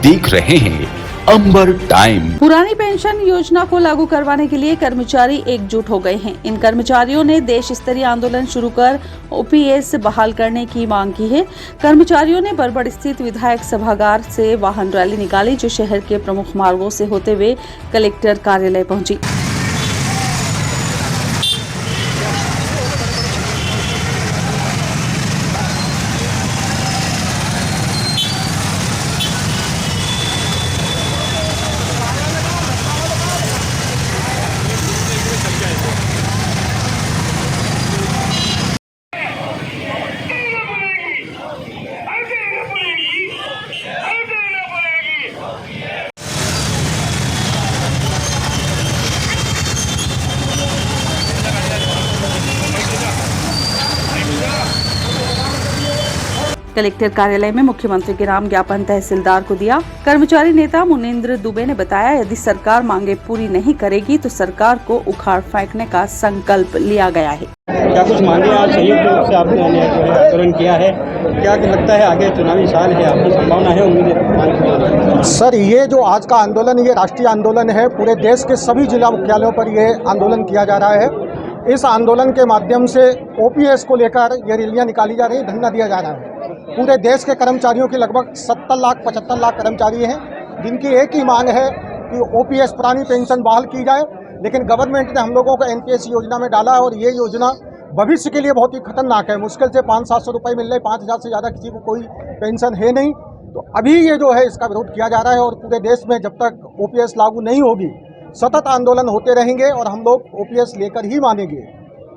देख रहे हैं अंबर टाइम। पुरानी पेंशन योजना को लागू करवाने के लिए कर्मचारी एकजुट हो गए हैं। इन कर्मचारियों ने देश स्तरीय आंदोलन शुरू कर ओपीएस बहाल करने की मांग की है। कर्मचारियों ने बरबड़ स्थित विधायक सभागार से वाहन रैली निकाली, जो शहर के प्रमुख मार्गों से होते हुए कलेक्टर कार्यालय पहुंची। कलेक्टर कार्यालय में मुख्यमंत्री के नाम ज्ञापन तहसीलदार को दिया। कर्मचारी नेता मुनिंद्र दुबे ने बताया, यदि सरकार मांगे पूरी नहीं करेगी तो सरकार को उखाड़ फेंकने का संकल्प लिया गया है। क्या कुछ मांगे आज संयुक्त रूप से आपने आंदोलन किया है? क्या लगता है आगे चुनावी साल है, आपकी संभावना है उम्मीद? सर, ये जो आज का आंदोलन, ये राष्ट्रीय आंदोलन है। पूरे देश के सभी जिला मुख्यालयों पर ये आंदोलन किया जा रहा है। इस आंदोलन के माध्यम से ओपीएस को लेकर ये रैलियां निकाली जा रही है, धरना दिया जा रहा है। पूरे देश के कर्मचारियों की लगभग 70 लाख 75 लाख कर्मचारी हैं, जिनकी एक ही मांग है कि ओपीएस पुरानी पेंशन बहाल की जाए। लेकिन गवर्नमेंट ने हम लोगों को एनपीएस योजना में डाला है और ये योजना भविष्य के लिए बहुत ही खतरनाक है। मुश्किल से 500-700 रुपये मिल रहे, 5000 से ज़्यादा किसी को कोई पेंशन है नहीं। तो अभी ये जो है इसका विरोध किया जा रहा है और पूरे देश में जब तक ओपीएस लागू नहीं होगी सतत आंदोलन होते रहेंगे और हम लोग ओपीएस लेकर ही मानेंगे।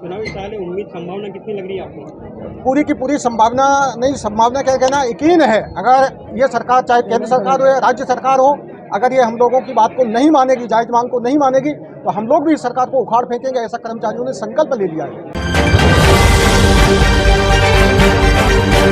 चुनावी साल है, उम्मीद संभावना कितनी लग रही है आपको? पूरी की पूरी संभावना नहीं, संभावना क्या कहना, यकीन है। अगर ये सरकार, चाहे केंद्र सरकार हो या राज्य सरकार हो, अगर ये हम लोगों की बात को नहीं मानेगी, जायज मांग को नहीं मानेगी, तो हम लोग भी इस सरकार को उखाड़ फेंकेंगे। ऐसा कर्मचारियों ने संकल्प ले लिया है।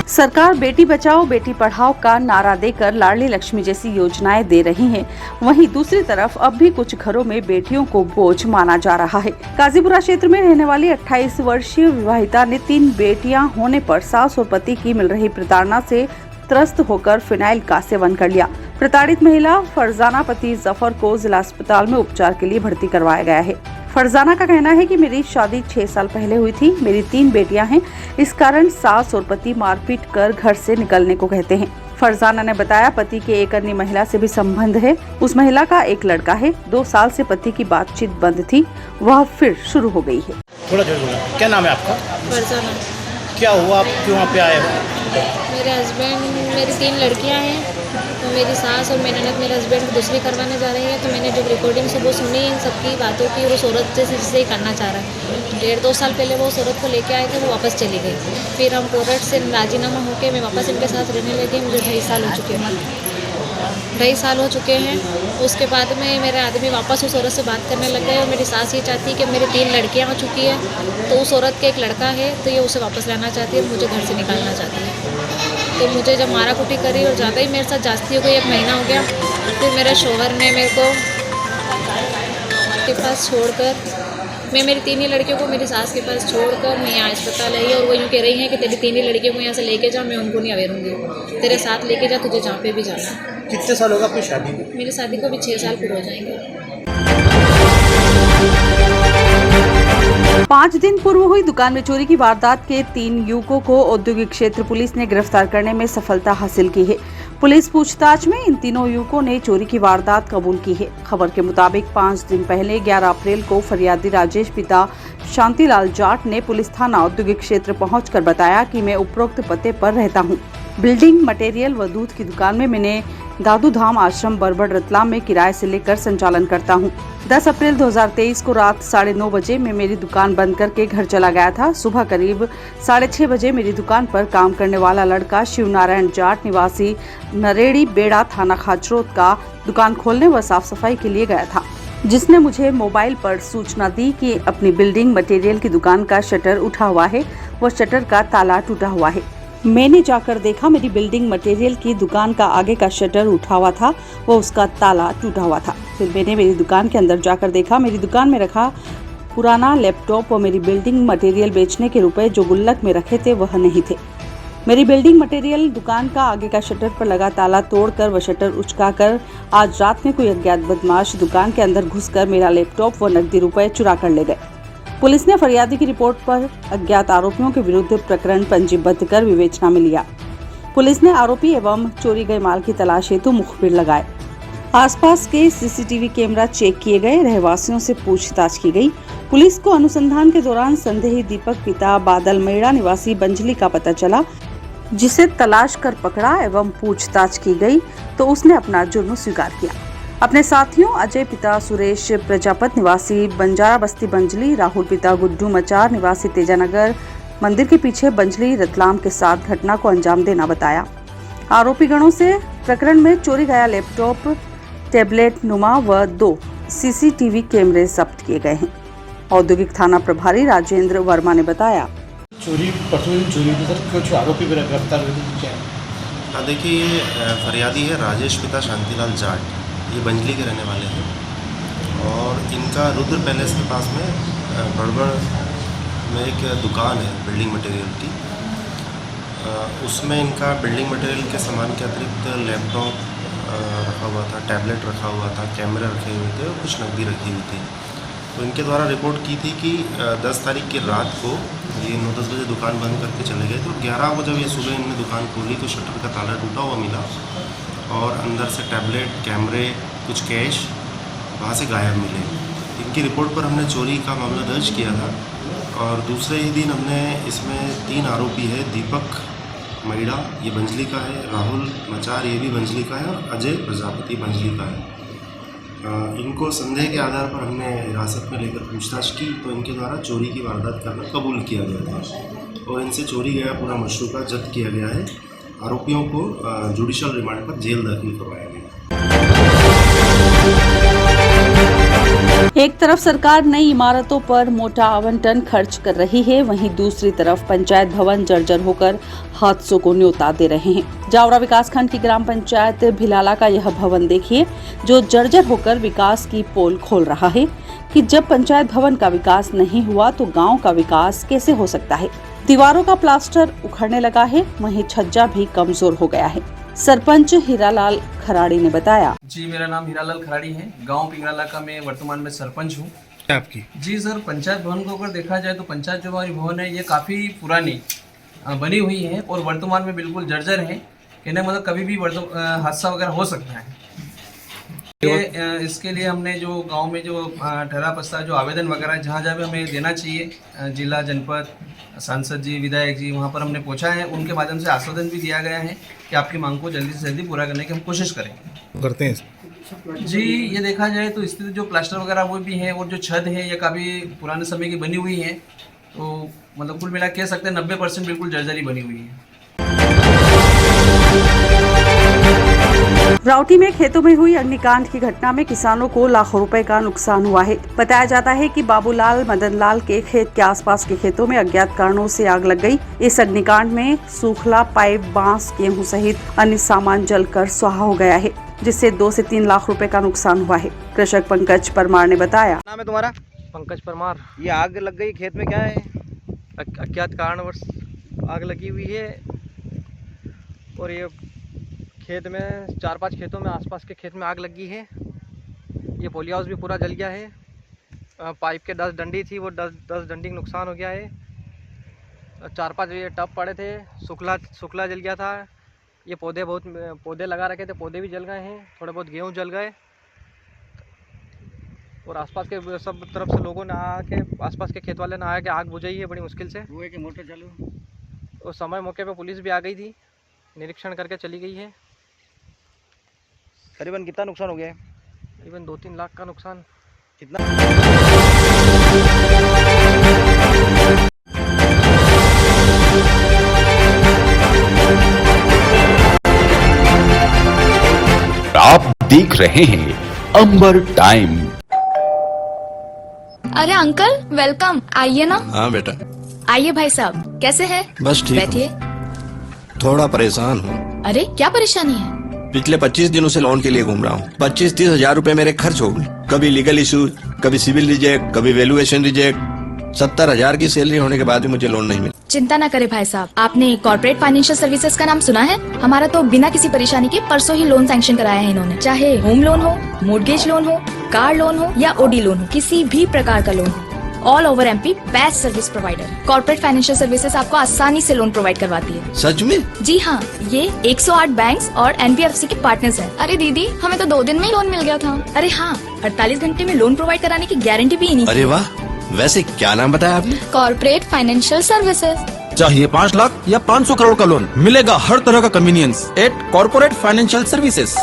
सरकार बेटी बचाओ बेटी पढ़ाओ का नारा देकर लाडली लक्ष्मी जैसी योजनाएं दे रही है। वहीं दूसरी तरफ अब भी कुछ घरों में बेटियों को बोझ माना जा रहा है। काजीपुरा क्षेत्र में रहने वाली 28 वर्षीय विवाहिता ने 3 बेटियां होने पर सास और पति की मिल रही प्रताड़ना से त्रस्त होकर फिनाइल का सेवन कर लिया। प्रताड़ित महिला फरजाना पति जफर को जिला अस्पताल में उपचार के लिए भर्ती करवाया गया है। फरजाना का कहना है कि मेरी शादी 6 साल पहले हुई थी। मेरी 3 बेटियां हैं, इस कारण सास और पति मारपीट कर घर से निकलने को कहते हैं। फरजाना ने बताया, पति के एक अन्य महिला से भी संबंध है। उस महिला का एक लड़का है। 2 साल से पति की बातचीत बंद थी, वह फिर शुरू हो गई है। थोड़ा जोर बोलो। क्या नाम है आपका? फरजाना। क्या हुआ, आप क्यों वहाँ पे आए हो? मेरे हस्बैंड, मेरी 3 लड़कियां हैं, तो मेरी सास और मेरी ननद मेरे हस्बैंड को दूसरी करवाने जा रही है। तो मैंने जो रिकॉर्डिंग से वो सुनी इन सबकी बातों की, वो सूरत से ही करना चाह रहा है। 1.5-2 साल पहले वो सूरत को लेके आए थे, वो वापस चली गई। फिर हम कोर्ट से राजीनामा होकर मैं वापस इनके साथ रहने लगी। मुझे 2.5 साल हो चुके हैं, 2.5 साल हो चुके हैं। उसके बाद में मेरे आदमी वापस उस औरत से बात करने लग गए और मेरी सास ये चाहती है कि मेरी 3 लड़कियां हो चुकी है, तो उस औरत के एक लड़का है, तो ये उसे वापस लाना चाहती है, मुझे घर से निकालना चाहती है। तो मुझे जब मारा कुटी करी और ज़्यादा ही मेरे साथ जास्ती हो गई, 1 महीना हो गया। फिर मेरे शोहर ने मेरे को के पास छोड़कर, मैं मेरी 3 ही लड़कियों को मेरी सास के पास छोड़कर मैं यहाँ अस्पताल आई और वो यूँ कह रही हैं कि तेरी 3 ही लड़कियों को यहाँ से लेके जा, मैं उनको नहीं अवेरूँगी, तेरे साथ लेके जा, तुझे जहाँ पे भी जाना। कितने साल होगा आपकी शादी को? मेरी शादी को भी 6 साल पूरे हो जाएंगे। 5 दिन पूर्व हुई दुकान में चोरी की वारदात के 3 युवकों को औद्योगिक क्षेत्र पुलिस ने गिरफ्तार करने में सफलता हासिल की है। पुलिस पूछताछ में इन तीनों युवकों ने चोरी की वारदात कबूल की है। खबर के मुताबिक 5 दिन पहले 11 अप्रैल को फरियादी राजेश पिता शांतिलाल जाट ने पुलिस थाना औद्योगिक क्षेत्र पहुंचकर बताया कि मैं उपरोक्त पते पर रहता हूं। बिल्डिंग मटेरियल व दूध की दुकान में मैंने दादू धाम आश्रम बरबड़ रतलाम में किराए से लेकर संचालन करता हूं। 10 अप्रैल 2023 को रात 9:30 बजे मैं मेरी दुकान बंद करके घर चला गया था। सुबह करीब 6:30 बजे मेरी दुकान पर काम करने वाला लड़का शिव नारायण जाट निवासी नरेड़ी बेड़ा थाना खाचरोद का दुकान खोलने व साफ सफाई के लिए गया था, जिसने मुझे मोबाइल पर सूचना दी कि अपनी बिल्डिंग मटेरियल की दुकान का शटर उठा हुआ है व शटर का ताला टूटा हुआ है। मैंने जाकर देखा, मेरी बिल्डिंग मटेरियल की दुकान का आगे का शटर उठा हुआ था व उसका ताला टूटा हुआ था। फिर मैंने मेरी दुकान के अंदर जाकर देखा, मेरी दुकान में रखा पुराना लैपटॉप व मेरी बिल्डिंग मटेरियल बेचने के रुपए जो गुल्लक में रखे थे वह नहीं थे। मेरी बिल्डिंग मटेरियल दुकान का आगे का शटर पर लगा ताला तोड़कर व शटर उचकाकर आज रात में कोई अज्ञात बदमाश दुकान के अंदर घुसकर मेरा लैपटॉप व नकदी रुपए चुरा कर ले गए। पुलिस ने फरियादी की रिपोर्ट पर अज्ञात आरोपियों के विरुद्ध प्रकरण पंजीबद्ध कर विवेचना में लिया। पुलिस ने आरोपी एवं चोरी गए माल की तलाश हेतु मुखबिर लगाए। आसपास के सीसीटीवी कैमरा चेक किए गए, रहवासियों से पूछताछ की गई। पुलिस को अनुसंधान के दौरान संदेही दीपक पिता बादल मेड़ा निवासी बंजली का पता चला, जिसे तलाश कर पकड़ा एवं पूछताछ की गई तो उसने अपना जुर्म स्वीकार किया। अपने साथियों अजय पिता सुरेश प्रजापत निवासी बंजारा बस्ती बंजली, राहुल पिता गुड्डू मचार निवासी तेजानगर मंदिर के पीछे बंजली रतलाम के साथ घटना को अंजाम देना बताया। आरोपी गणों से प्रकरण में चोरी गया लैपटॉप, टैबलेट नुमा व 2 सीसीटीवी कैमरे जब्त किए गए हैं। औद्योगिक थाना प्रभारी राजेंद्र वर्मा ने बताया, चोरी परसों दिन चोरी हुई सर, कुछ आरोपी भी गिरफ्तार हुए थे, क्या है? हाँ देखिए, ये फरियादी है राजेश पिता शांतिलाल जाट, ये बंजली के रहने वाले हैं और इनका रुद्र पैलेस के पास में बड़बड़ में एक दुकान है बिल्डिंग मटेरियल की। उसमें इनका बिल्डिंग मटेरियल के सामान के अतिरिक्त लैपटॉप रखा हुआ था, टैबलेट रखा हुआ था, कैमरे रखे हुए थे और कुछ नकदी रखी हुई थी। तो इनके द्वारा रिपोर्ट की थी कि 10 तारीख की रात को ये 9-10 बजे दुकान बंद करके चले गए। तो 11 को जब ये सुबह इन्होंने दुकान खोली तो शटर का ताला टूटा हुआ मिला और अंदर से टैबलेट, कैमरे, कुछ कैश वहाँ से गायब मिले। इनकी रिपोर्ट पर हमने चोरी का मामला दर्ज किया था और दूसरे ही दिन हमने इसमें 3 आरोपी है, दीपक मेड़ा ये बंजली का है, राहुल मचार ये भी बंजली का है और अजय प्रजापति बंजली का है। इनको संदेह के आधार पर हमने हिरासत में लेकर पूछताछ की तो इनके द्वारा चोरी की वारदात करना कबूल किया गया था और इनसे चोरी गया पूरा मशरूका जब्त किया गया है। आरोपियों को जुडिशियल रिमांड पर जेल दाखिल करवाया गया। एक तरफ सरकार नई इमारतों पर मोटा आवंटन खर्च कर रही है, वहीं दूसरी तरफ पंचायत भवन जर्जर होकर हादसों को न्योता दे रहे हैं। जावरा विकासखंड की ग्राम पंचायत भिलाला का यह भवन देखिए, जो जर्जर होकर विकास की पोल खोल रहा है कि जब पंचायत भवन का विकास नहीं हुआ तो गांव का विकास कैसे हो सकता है। दीवारों का प्लास्टर उखड़ने लगा है, वहीं छज्जा भी कमजोर हो गया है। सरपंच हीरालाल खराड़ी ने बताया, जी मेरा नाम हीरालाल खराड़ी है, गांव पिंगराला का मैं वर्तमान में सरपंच हूँ। आपकी जी सर, पंचायत भवन को अगर देखा जाए तो पंचायत जो हमारी भवन है ये काफ़ी पुरानी बनी हुई है और वर्तमान में बिल्कुल जर्जर है। कहने मतलब कभी भी हादसा वगैरह हो सकता है। इसके लिए हमने जो गांव में जो ठहरा पस्ता जो आवेदन वगैरह जहाँ जहाँ भी हमें देना चाहिए, जिला, जनपद, सांसद जी, विधायक जी, वहाँ पर हमने पहुँचा है। उनके माध्यम से आश्वासन भी दिया गया है कि आपकी मांग को जल्दी से जल्दी पूरा करने की हम कोशिश करेंगे। करते हैं जी, ये देखा जाए तो स्थिति जो प्लास्टर वगैरह वो भी है और जो छत है ये काफ़ी पुराने समय की बनी हुई है। तो मतलब कुल मिला कह सकते हैं 90% बिल्कुल जर्जरी बनी हुई है। राउटी में खेतों में हुई अग्निकांड की घटना में किसानों को लाखों रुपए का नुकसान हुआ है। बताया जाता है कि बाबूलाल मदनलाल के खेत के आसपास के खेतों में अज्ञात कारणों से आग लग गई। इस अग्निकांड में सूखला पाइप, बांस, गेहूं सहित अन्य सामान जलकर स्वाहा हो गया है, जिससे 2 से 3 लाख रुपए का नुकसान हुआ है। कृषक पंकज परमार ने बताया, नाम है तुम्हारा? पंकज परमार। ये आग लग गई खेत में, क्या है? अज्ञात कारणवश आग लगी हुई है और ये खेत में 4-5 खेतों में, आसपास के खेत में आग लगी है। ये पोली हाउस भी पूरा जल गया है। पाइप के 10 डंडी थी, वो 10 डंडी का नुकसान हो गया है। 4-5 ये टब पड़े थे, सूखला जल गया था। ये पौधे लगा रखे थे, पौधे भी जल गए हैं। थोड़े बहुत गेहूँ जल गए और आसपास के सब तरफ से लोगों ने आके, आसपास के खेत वाले ने आके आग बुझाई है बड़ी मुश्किल से। हुए कि मोटर चालू उस समय मौके पे पुलिस भी आ गई थी, निरीक्षण करके चली गई है। करीबन कितना नुकसान हो गया है? करीबन 2-3 लाख का नुकसान। कितना? आप देख रहे हैं अंबर टाइम। अरे अंकल, वेलकम। आइए ना। हाँ बेटा। आइए भाई साहब, कैसे हैं? बस ठीक। बैठिए। थोड़ा परेशान हूँ। अरे क्या परेशानी है? पिछले 25 दिनों से लोन के लिए घूम रहा हूँ। 25-30 हजार रुपए मेरे खर्च हो गए। कभी लीगल इशू, कभी सिविल रिजेक्ट, कभी वैल्यूएशन रिजेक्ट। 70,000 की सैलरी होने के बाद भी मुझे लोन नहीं मिला। चिंता ना करे भाई साहब, आपने कॉर्पोरेट फाइनेंशियल सर्विसेज का नाम सुना है? हमारा तो बिना किसी परेशानी के परसों ही लोन सैंक्शन कराया है इन्होंने। चाहे होम लोन हो, मोर्गेज लोन हो, कार लोन हो या ओडी लोन हो, किसी भी प्रकार का लोन हो, all over MP best service provider. Corporate financial services आपको आसानी से लोन प्रोवाइड करवाती है। सच में? जी हाँ, ये 108 बैंक्स और NBFC के पार्टनर्स हैं। अरे दीदी, हमें तो 2 दिन में ही लोन मिल गया था। अरे हाँ, 48 घंटे में लोन प्रोवाइड कराने की गारंटी भी इन्हीं की। अरे वाह, वैसे क्या नाम बताया आपने? Corporate financial services. चाहिए 5 लाख या 500 करोड़ का लोन, मिलेगा हर तरह का convenience at corporate financial services.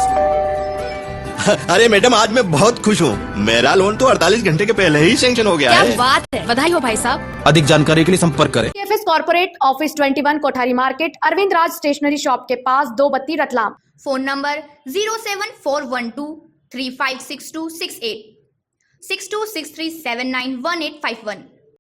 अरे मैडम, आज मैं बहुत खुश हूँ। मेरा लोन तो 48 घंटे के पहले ही सैंक्शन हो गया क्या है। बात है, बधाई हो भाई साहब। अधिक जानकारी के लिए संपर्क करें। KFS corporate office 21 Kothari market, Arvind Raj stationery shop के पास, 232 रतलाम। Phone number 07412356268 6263791851।